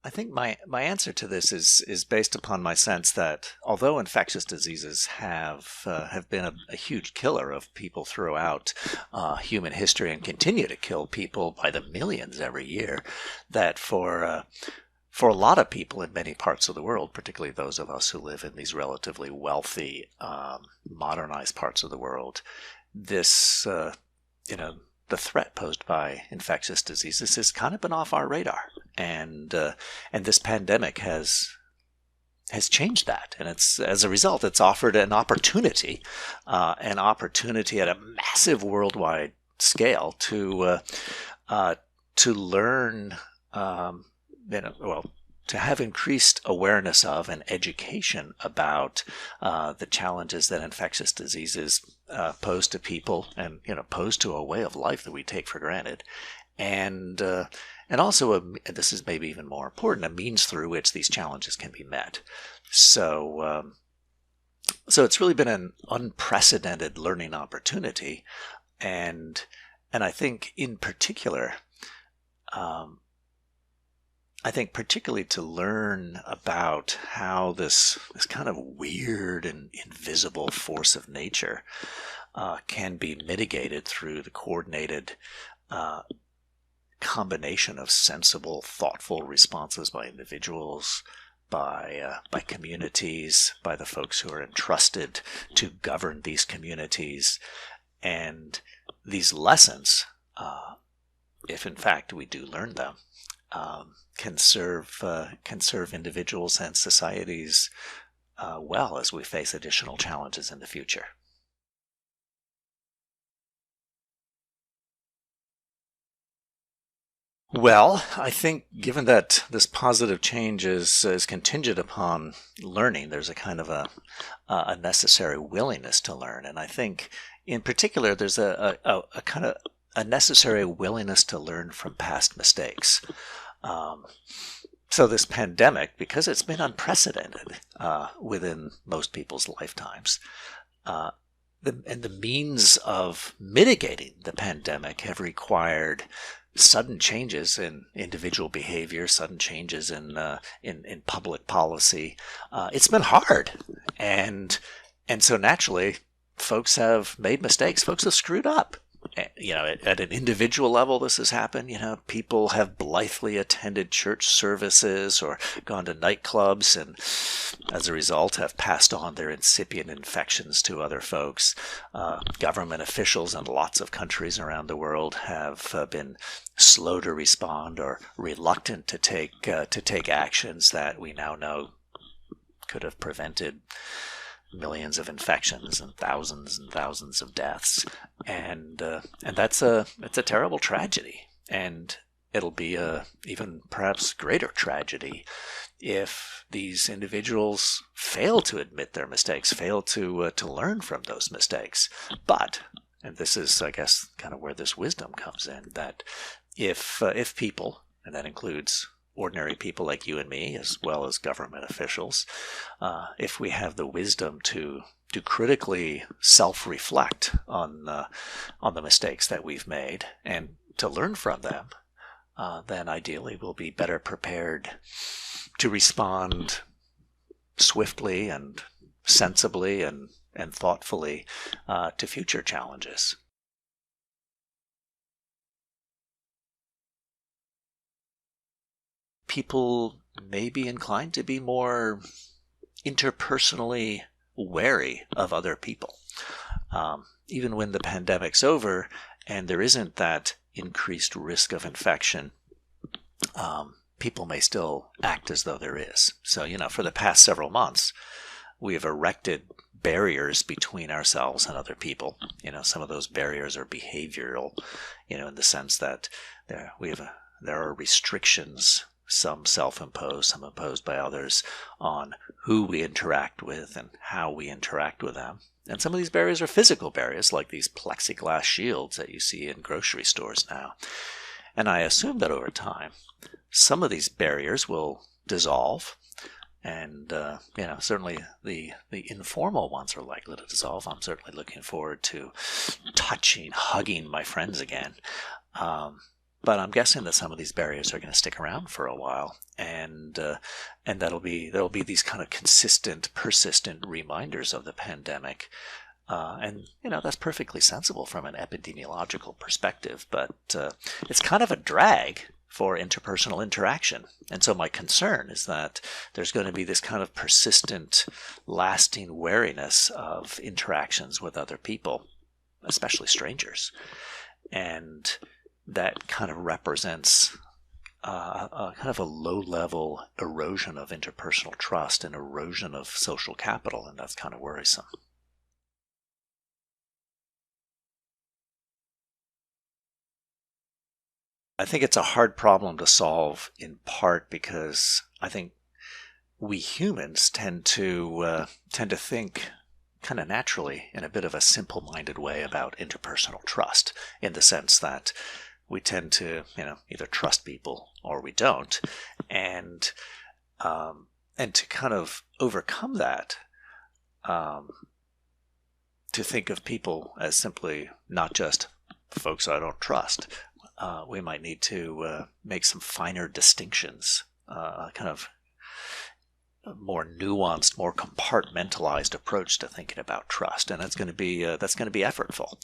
I think my answer to this is based upon my sense that although infectious diseases have been a huge killer of people throughout human history and continue to kill people by the millions every year, that for a lot of people in many parts of the world, particularly those of us who live in these relatively wealthy, modernized parts of the world, this you know the threat posed by infectious diseases has kind of been off our radar, and this pandemic has changed that, and it's as a result it's offered an opportunity at a massive worldwide scale to learn, well, to have increased awareness of and education about the challenges that infectious diseases pose to people, and pose to a way of life that we take for granted, and also this is maybe even more important, a means through which these challenges can be met. So it's really been an unprecedented learning opportunity, and I think in particular. I think particularly to learn about how this kind of weird and invisible force of nature can be mitigated through the coordinated combination of sensible, thoughtful responses by individuals, by communities, by the folks who are entrusted to govern these communities, and these lessons, if in fact we do learn them, can serve individuals and societies well as we face additional challenges in the future. Well, I think given that this positive change is contingent upon learning, there's a kind of a necessary willingness to learn, and I think in particular there's a kind of a necessary willingness to learn from past mistakes. So this pandemic, because it's been unprecedented within most people's lifetimes, and the means of mitigating the pandemic have required sudden changes in individual behavior, sudden changes in public policy. It's been hard, and so naturally, folks have made mistakes. Folks have screwed up. At an individual level, this has happened. People have blithely attended church services or gone to nightclubs, and as a result have passed on their incipient infections to other folks. Government officials in lots of countries around the world have been slow to respond or reluctant to take actions that we now know could have prevented millions of infections and thousands of deaths, and that's a terrible tragedy, and it'll be a even perhaps greater tragedy if these individuals fail to admit their mistakes, fail to learn from those mistakes. But, and this is, I guess, kind of where this wisdom comes in, that if people, and that includes ordinary people like you and me, as well as government officials, if we have the wisdom to critically self-reflect on the mistakes that we've made and to learn from them, then ideally we'll be better prepared to respond swiftly and sensibly and thoughtfully to future challenges. People may be inclined to be more interpersonally wary of other people. Even when the pandemic's over and there isn't that increased risk of infection, people may still act as though there is. So, for the past several months, we have erected barriers between ourselves and other people. Some of those barriers are behavioral, in the sense that there are restrictions, some self-imposed, some imposed by others, on who we interact with and how we interact with them. And some of these barriers are physical barriers, like these plexiglass shields that you see in grocery stores now. And I assume that over time, some of these barriers will dissolve, and certainly the informal ones are likely to dissolve. I'm certainly looking forward to touching, hugging my friends again. But I'm guessing that some of these barriers are going to stick around for a while, and there'll be these kind of consistent, persistent reminders of the pandemic. And that's perfectly sensible from an epidemiological perspective, but it's kind of a drag for interpersonal interaction. And so my concern is that there's going to be this kind of persistent, lasting wariness of interactions with other people, especially strangers. And that kind of represents a kind of a low-level erosion of interpersonal trust and erosion of social capital, and that's kind of worrisome. I think it's a hard problem to solve in part because I think we humans tend to think kind of naturally in a bit of a simple-minded way about interpersonal trust, in the sense that we tend to either trust people or we don't, and to kind of overcome that, to think of people as simply not just folks I don't trust. We might need to make some finer distinctions, kind of a more nuanced, more compartmentalized approach to thinking about trust, and that's going to be effortful.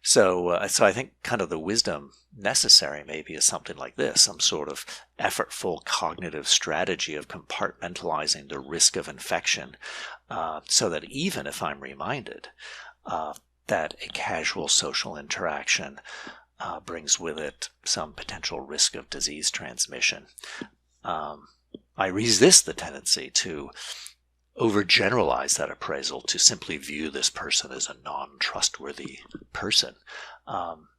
So I think kind of the wisdom necessary maybe is something like this: some sort of effortful cognitive strategy of compartmentalizing the risk of infection, so that even if I'm reminded that a casual social interaction brings with it some potential risk of disease transmission, I resist the tendency to overgeneralize that appraisal, to simply view this person as a non-trustworthy person.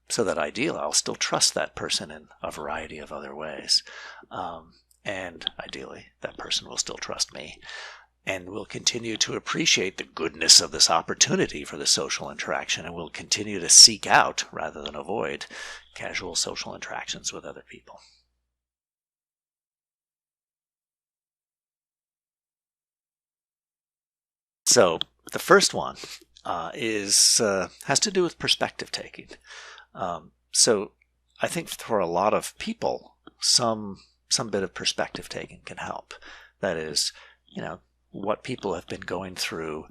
So that ideally, I'll still trust that person in a variety of other ways. And ideally, that person will still trust me, and will continue to appreciate the goodness of this opportunity for the social interaction, and will continue to seek out, rather than avoid, casual social interactions with other people. So the first one has to do with perspective taking. So I think for a lot of people, some bit of perspective taking can help. That is, what people have been going through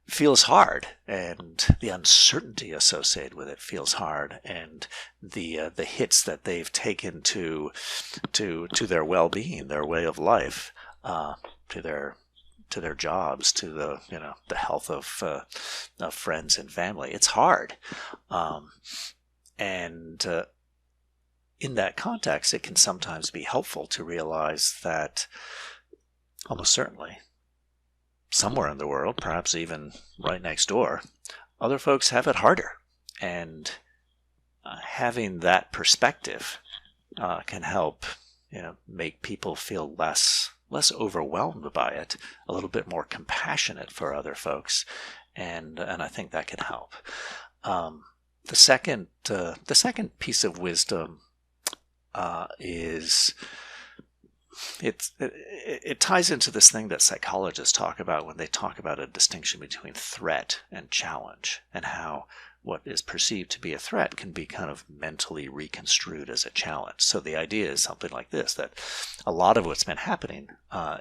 feels hard, and the uncertainty associated with it feels hard, and the hits that they've taken to their well-being, their way of life, to their jobs, to the health of friends and family. It's hard, and in that context, it can sometimes be helpful to realize that almost certainly, somewhere in the world, perhaps even right next door, other folks have it harder. And having that perspective can help, make people feel less overwhelmed by it, a little bit more compassionate for other folks, and I think that can help. The second piece of wisdom is it ties into this thing that psychologists talk about when they talk about a distinction between threat and challenge, and how what is perceived to be a threat can be kind of mentally reconstrued as a challenge. So the idea is something like this, that a lot of what's been happening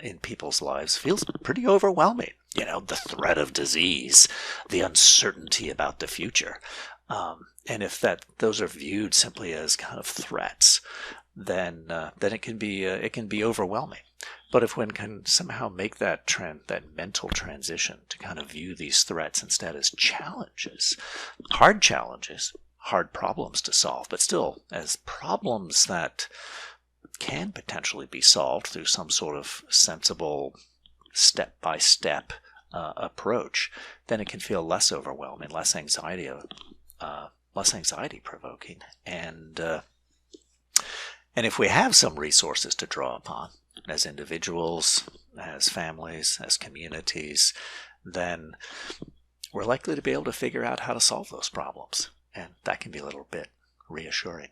in people's lives feels pretty overwhelming. The threat of disease, the uncertainty about the future. And if those are viewed simply as kind of threats, then it can be overwhelming. But if one can somehow make that mental transition to kind of view these threats instead as challenges, hard problems to solve, but still as problems that can potentially be solved through some sort of sensible step-by-step approach, then it can feel less overwhelming, less anxiety provoking, and if we have some resources to draw upon as individuals, as families, as communities, then we're likely to be able to figure out how to solve those problems. And that can be a little bit reassuring.